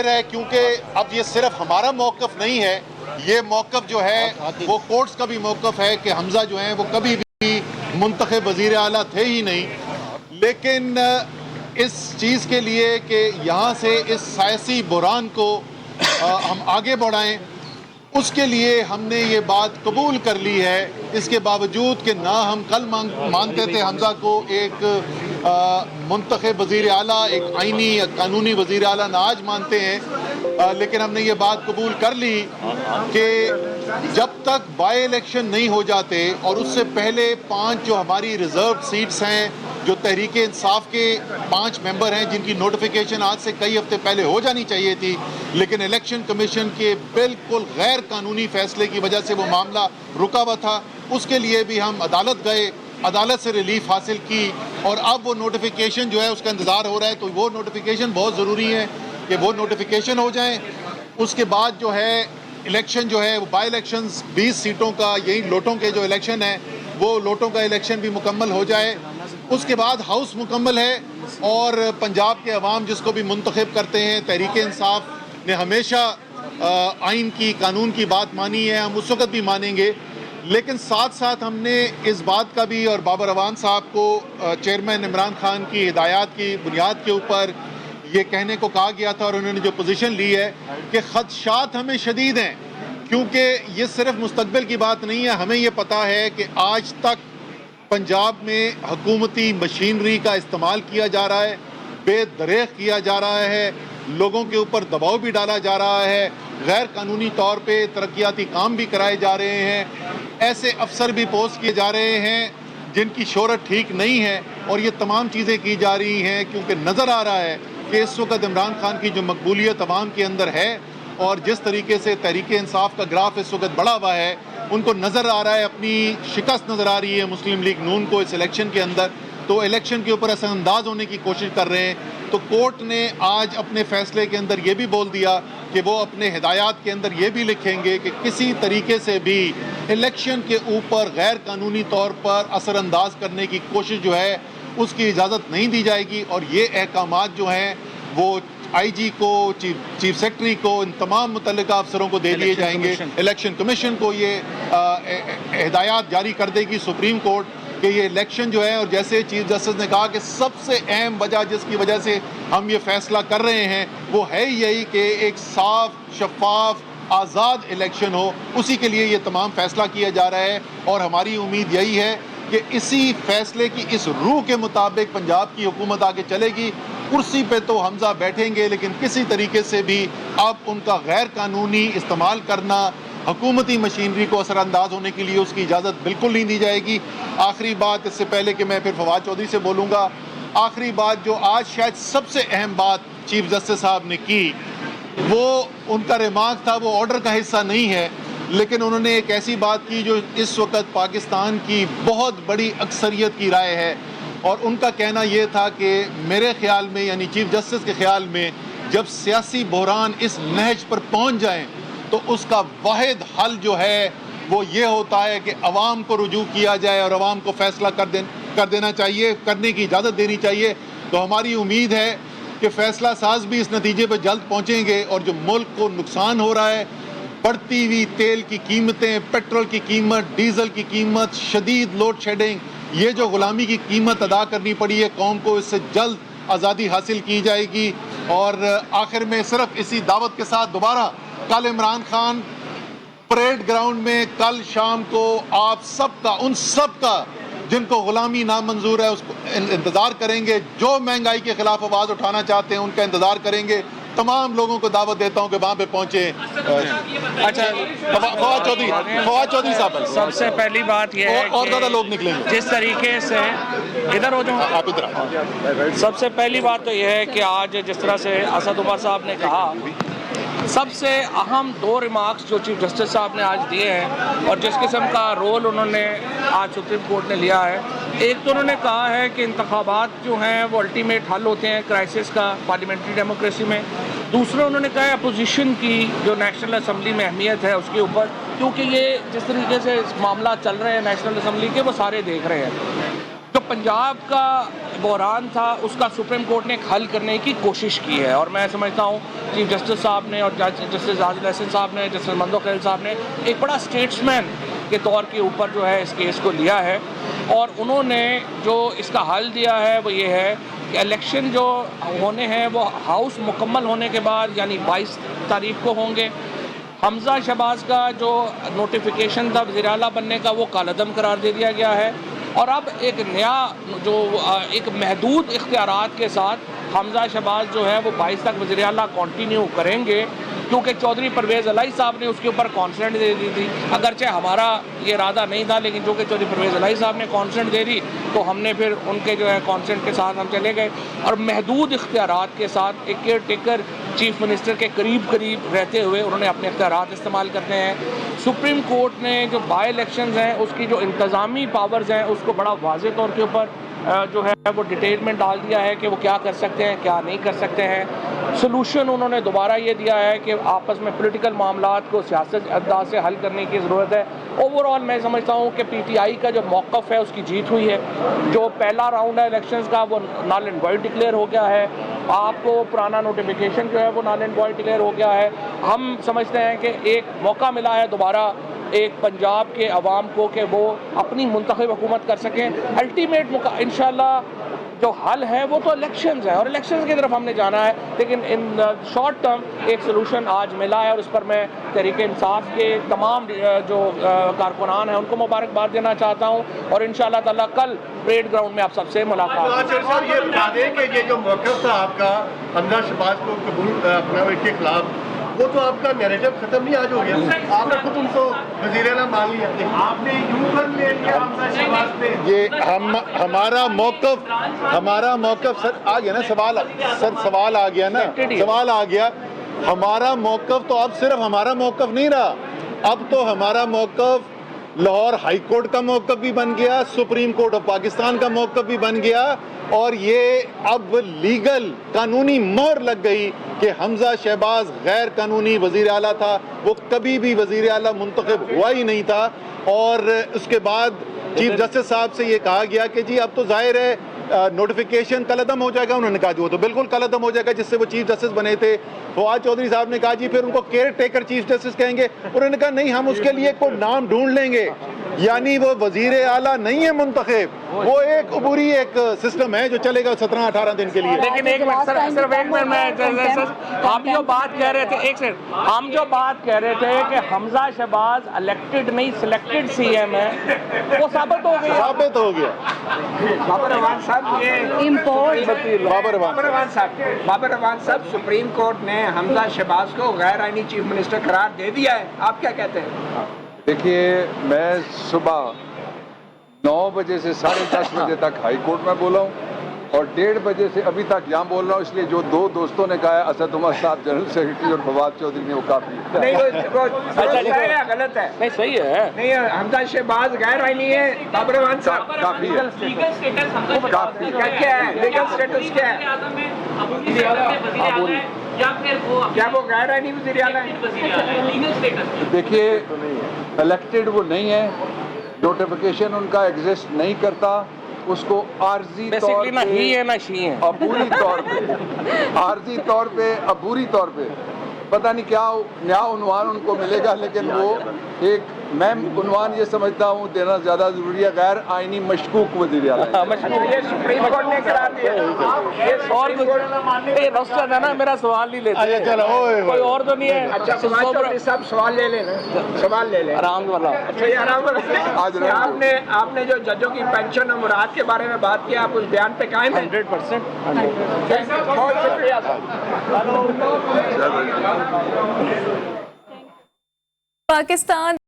ظاہر ہے کیونکہ اب یہ صرف ہمارا موقف نہیں ہے، یہ موقف جو ہے وہ کورٹس کا بھی موقف ہے کہ حمزہ جو ہیں وہ کبھی بھی منتخب وزیر اعلیٰ تھے ہی نہیں، لیکن اس چیز کے لیے کہ یہاں سے اس سیاسی بحران کو ہم آگے بڑھائیں، اس کے لیے ہم نے یہ بات قبول کر لی ہے، اس کے باوجود کہ نہ ہم کل مانتے تھے حمزہ کو ایک منتخب وزیر اعلیٰ، ایک آئینی قانونی وزیر اعلیٰ، نہ آج مانتے ہیں، لیکن ہم نے یہ بات قبول کر لی کہ جب تک بائی الیکشن نہیں ہو جاتے اور اس سے پہلے 5 جو ہماری ریزرو سیٹس ہیں، جو تحریک انصاف کے 5 ممبر ہیں جن کی نوٹیفیکیشن آج سے کئی ہفتے پہلے ہو جانی چاہیے تھی، لیکن الیکشن کمیشن کے بالکل غیر قانونی فیصلے کی وجہ سے وہ معاملہ رکا ہوا تھا، اس کے لیے بھی ہم عدالت گئے، عدالت سے ریلیف حاصل کی، اور اب وہ نوٹیفیکیشن جو ہے اس کا انتظار ہو رہا ہے، تو وہ نوٹیفیکیشن بہت ضروری ہے کہ وہ نوٹیفیکیشن ہو جائیں۔ اس کے بعد جو ہے الیکشن جو ہے وہ بائی الیکشنز 20 سیٹوں کا، یہی لوٹوں کے جو الیکشن ہے وہ لوٹوں کا الیکشن بھی مکمل ہو جائے، اس کے بعد ہاؤس مکمل ہے، اور پنجاب کے عوام جس کو بھی منتخب کرتے ہیں، تحریک انصاف نے ہمیشہ آئین کی، قانون کی بات مانی ہے، ہم اس وقت بھی مانیں گے، لیکن ساتھ ساتھ ہم نے اس بات کا بھی، اور بابر اعوان صاحب کو چیئرمین عمران خان کی ہدایات کی بنیاد کے اوپر یہ کہنے کو کہا گیا تھا، اور انہوں نے جو پوزیشن لی ہے کہ خدشات ہمیں شدید ہیں، کیونکہ یہ صرف مستقبل کی بات نہیں ہے، ہمیں یہ پتہ ہے کہ آج تک پنجاب میں حکومتی مشینری کا استعمال کیا جا رہا ہے، بے دریغ کیا جا رہا ہے، لوگوں کے اوپر دباؤ بھی ڈالا جا رہا ہے، غیر قانونی طور پہ ترقیاتی کام بھی کرائے جا رہے ہیں، ایسے افسر بھی پوسٹ کیے جا رہے ہیں جن کی شہرت ٹھیک نہیں ہے، اور یہ تمام چیزیں کی جا رہی ہیں کیونکہ نظر آ رہا ہے کہ اس وقت عمران خان کی جو مقبولیت عوام کے اندر ہے، اور جس طریقے سے تحریک انصاف کا گراف اس وقت بڑھا ہوا ہے، ان کو نظر آ رہا ہے، اپنی شکست نظر آ رہی ہے مسلم لیگ نون کو اس الیکشن کے اندر، تو الیکشن کے اوپر اثر انداز ہونے کی کوشش کر رہے ہیں، تو کورٹ نے آج اپنے فیصلے کے اندر یہ بھی بول دیا کہ وہ اپنے ہدایات کے اندر یہ بھی لکھیں گے کہ کسی طریقے سے بھی الیکشن کے اوپر غیر قانونی طور پر اثر انداز کرنے کی کوشش جو ہے اس کی اجازت نہیں دی جائے گی، اور یہ احکامات جو ہیں وہ آئی جی کو، چیف سیکرٹری کو، ان تمام متعلقہ افسروں کو دے دیے جائیں گے، الیکشن کمیشن کو یہ ہدایات جاری کر دے گی سپریم کورٹ کہ یہ الیکشن جو ہے، اور جیسے چیف جسٹس نے کہا کہ سب سے اہم وجہ جس کی وجہ سے ہم یہ فیصلہ کر رہے ہیں وہ ہے یہی کہ ایک صاف، شفاف، آزاد الیکشن ہو، اسی کے لیے یہ تمام فیصلہ کیا جا رہا ہے، اور ہماری امید یہی ہے کہ اسی فیصلے کی اس روح کے مطابق پنجاب کی حکومت آگے چلے گی۔ کرسی پہ تو حمزہ بیٹھیں گے، لیکن کسی طریقے سے بھی اب ان کا غیر قانونی استعمال کرنا، حکومتی مشینری کو اثر انداز ہونے کے لیے اس کی اجازت بالکل نہیں دی جائے گی۔ آخری بات، اس سے پہلے کہ میں پھر فواد چودھری سے بولوں گا، آخری بات جو آج شاید سب سے اہم بات چیف جسٹس صاحب نے کی، وہ ان کا ریمارک تھا، وہ آرڈر کا حصہ نہیں ہے، لیکن انہوں نے ایک ایسی بات کی جو اس وقت پاکستان کی بہت بڑی اکثریت کی رائے ہے، اور ان کا کہنا یہ تھا کہ میرے خیال میں، یعنی چیف جسٹس کے خیال میں، جب سیاسی بحران اس نہج پر پہنچ جائیں تو اس کا واحد حل جو ہے وہ یہ ہوتا ہے کہ عوام کو رجوع کیا جائے اور عوام کو فیصلہ کر دینا چاہیے، کرنے کی اجازت دینی چاہیے۔ تو ہماری امید ہے کہ فیصلہ ساز بھی اس نتیجے پہ جلد پہنچیں گے، اور جو ملک کو نقصان ہو رہا ہے، بڑھتی ہوئی تیل کی قیمتیں، پیٹرول کی قیمت، ڈیزل کی قیمت، شدید لوڈ شیڈنگ، یہ جو غلامی کی قیمت ادا کرنی پڑی ہے قوم کو، اس سے جلد آزادی حاصل کی جائے گی۔ اور آخر میں صرف اسی دعوت کے ساتھ دوبارہ کل عمران خان پریڈ گراؤنڈ میں کل شام کو آپ سب کا، ان سب کا جن کو غلامی نامنظور ہے، اس کو انتظار کریں گے، جو مہنگائی کے خلاف آواز اٹھانا چاہتے ہیں ان کا انتظار کریں گے۔ تمام لوگوں کو دعوت دیتا ہوں کہ وہاں پہ پہنچے۔ اچھا، فواد چودھری صاحب، سب سے پہلی بات یہ ہے اور زیادہ لوگ نکلیں گے، جس طریقے سے ادھر ہو جاؤں، آپ ادھر آئیں۔ سب سے پہلی بات تو یہ ہے کہ آج جس طرح سے اسد عمر صاحب نے کہا، سب سے اہم 2 ریمارکس جو چیف جسٹس صاحب نے آج دیے ہیں، اور جس قسم کا رول انہوں نے آج سپریم کورٹ نے لیا ہے، ایک تو انہوں نے کہا ہے کہ انتخابات جو ہیں وہ الٹیمیٹ حل ہوتے ہیں کرائسس کا پارلیمنٹری ڈیموکریسی میں۔ دوسرا انہوں نے کہا ہے اپوزیشن کی جو نیشنل اسمبلی میں اہمیت ہے اس کے اوپر، کیونکہ یہ جس طریقے سے معاملات چل رہے ہیں نیشنل اسمبلی کے وہ سارے دیکھ رہے ہیں۔ جو پنجاب کا بحران تھا اس کا سپریم کورٹ نے ایک حل کرنے کی کوشش کی ہے، اور میں سمجھتا ہوں چیف جسٹس صاحب نے اور جسٹس عادل احسن صاحب نے، جسٹس منظور خلیل صاحب نے ایک بڑا اسٹیٹسمین کے طور کے اوپر جو ہے اس کیس کو لیا ہے، اور انہوں نے جو اس کا حل دیا ہے وہ یہ ہے کہ الیکشن جو ہونے ہیں وہ ہاؤس مکمل ہونے کے بعد یعنی 22 تاریخ کو ہوں گے۔ حمزہ شہباز کا جو نوٹیفیکیشن تھا وزیر اعلیٰ بننے کا وہ کالعدم قرار دے دیا گیا ہے، اور اب ایک نیا جو ایک محدود اختیارات کے ساتھ حمزہ شہباز جو ہے وہ 22 تک وزیر اعلیٰ کنٹینیو کریں گے، کیونکہ چودھری پرویز الہی صاحب نے اس کے اوپر کانسنٹ دے دی تھی، اگرچہ ہمارا یہ ارادہ نہیں تھا، لیکن جو کہ چودھری پرویز الہی صاحب نے کانسنٹ دے دی تو ہم نے پھر ان کے جو ہے کانسنٹ کے ساتھ ہم چلے گئے، اور محدود اختیارات کے ساتھ ایک کیئر ٹیکر چیف منسٹر کے قریب رہتے ہوئے انہوں نے اپنے اختیارات استعمال کرنے ہیں۔ سپریم کورٹ نے جو بائی الیکشنز ہیں اس کی جو انتظامی پاورز ہیں اس کو بڑا واضح طور کے اوپر جو ہے وہ ڈیٹیل میں ڈال دیا ہے کہ وہ کیا کر سکتے ہیں کیا نہیں کر سکتے ہیں۔ سلوشن انہوں نے دوبارہ یہ دیا ہے کہ آپس میں پولیٹیکل معاملات کو سیاست انداز سے حل کرنے کی ضرورت ہے۔ اوورآل میں سمجھتا ہوں کہ پی ٹی آئی کا جو موقف ہے اس کی جیت ہوئی ہے، جو پہلا راؤنڈ ہے الیکشنز کا وہ نل اینڈ وائڈ ڈکلیئر ہو گیا ہے، آپ کو پرانا نوٹیفیکیشن جو ہے وہ نل اینڈ وائڈ ڈکلیئر ہو گیا ہے۔ ہم سمجھتے ہیں کہ ایک موقع ملا ہے دوبارہ ایک پنجاب کے عوام کو کہ وہ اپنی منتخب حکومت کر سکیں۔ الٹیمیٹ انشاءاللہ جو حل ہے وہ تو الیکشنز ہیں، اور الیکشنز کی طرف ہم نے جانا ہے، لیکن ان شارٹ ٹرم ایک سلوشن آج ملا ہے، اور اس پر میں تحریک انصاف کے تمام جو کارکنان ہیں ان کو مبارکباد دینا چاہتا ہوں، اور انشاءاللہ تعالیٰ کل پریڈ گراؤنڈ میں آپ سب سے ملاقات آچر صاحب یہ بتا دیں کہ یہ جو موقف تھا آپ کا حمزہ شہباز کو قبول اپنا کے خلاف، وہ تو آپ کا نیریٹو ختم نہیں آج ہو گیا؟ آپ نے خود ان کو وزیر اعلیٰ مان لیا، آپ نے یوں کر لے لیا حمزہ شہباز پہ۔ یہ ہمارا موقف سر آ گیا نا، سوال آ گیا نا، سوال آ گیا۔ ہمارا موقف تو اب صرف ہمارا موقف نہیں رہا، اب تو ہمارا موقف لاہور ہائی کورٹ کا موقف بھی بن گیا، سپریم کورٹ آف پاکستان کا موقف بھی بن گیا، اور یہ اب لیگل قانونی مہر لگ گئی کہ حمزہ شہباز غیر قانونی وزیر اعلیٰ تھا، وہ کبھی بھی وزیر اعلیٰ منتخب ہوا ہی نہیں تھا۔ اور اس کے بعد چیف جسٹس صاحب سے یہ کہا گیا کہ جی اب تو ظاہر ہے نوٹیفیکیشن کل عدم ہو جائے گا، انہوں نے کہا جو تو بالکل کل عدم ہو جائے گا جس سے وہ چیف جسٹس بنے تھے۔ فواد چودھری صاحب نے کہا جی پھر ان کو کیئر ٹیکر چیف جسٹس کہیں گے، انہوں نے کہا نہیں ہم اس کے لیے کوئی نام ڈھونڈ لیں گے، یعنی وہ وزیر اعلیٰ نہیں ہے منتخب، وہ ایک عبوری ایک سسٹم ہے جو چلے گا 17-18 دن کے لیے۔ لیکن ایک منٹ صرف ایک منٹ میں ہم جو بات کہہ رہے تھے، ایک سیکنڈ، ہم جو بات کہہ رہے تھے کہ حمزہ شہباز الیکٹڈ نہیں سلیکٹڈ سی ایم ہے، وہ ثابت ہو گیا۔ ثابت ہو گیا۔ بابر رحمان صاحب یہ بابر رحمان صاحب سپریم کورٹ نے حمزہ شہباز کو غیر آئینی چیف منسٹر قرار دے دیا ہے، آپ کیا کہتے ہیں؟ دیکھیے میں صبح 9 بجے سے 10:30 بجے تک ہائی کورٹ میں بولا ہوں، اور 1:30 بجے سے ابھی تک یہاں بول رہا ہوں، اس لیے جو 2 دوستوں نے کہا ہے اسد عمر صاحب جنرل سیکرٹری اور فواد چودھری نے، وہ کافی نہیں وہ غلط ہے، نہیں صحیح ہے، نہیں حمزہ شہباز غیر آئینی ہے بابر رحمان صاحب، کافی ہے، کافی کیا ہے لیگل سٹیٹس کیا ہے؟ کیا وہ غیر آئینی وزیر اعلیٰ ہے؟ دیکھیے الیکٹڈ وہ نہیں ہے، نوٹیفیکیشن ان کا ایگزسٹ نہیں کرتا، اس کو عارضی طور بیسیکلی نہ ہی ہے نہ شی ہے، عبوری طور پہ عارضی طور پہ عبوری طور پہ پتہ نہیں کیا نیا عنوان ان کو ملے گا، لیکن وہ ایک میں عنوان یہ سمجھتا ہوں دینا زیادہ ضروری ہے، غیر آئینی مشکوک وزیر اعلیٰ۔ یہ سپریم کورٹ نے قرار دیا، اور روسٹر ہے نا، میرا سوال نہیں لیتے، کوئی اور تو نہیں ہے۔ اچھا فواد چودھری صاحب سوال لے لیں، سوال لے لیں آرام والا۔ اچھا یہ آرام والا، آپ نے جو ججوں کی پینشن اور مراد کے بارے میں بات کی، آپ اس بیان پہ قائم ہیں؟ 100%۔ بہت شکریہ پاکستان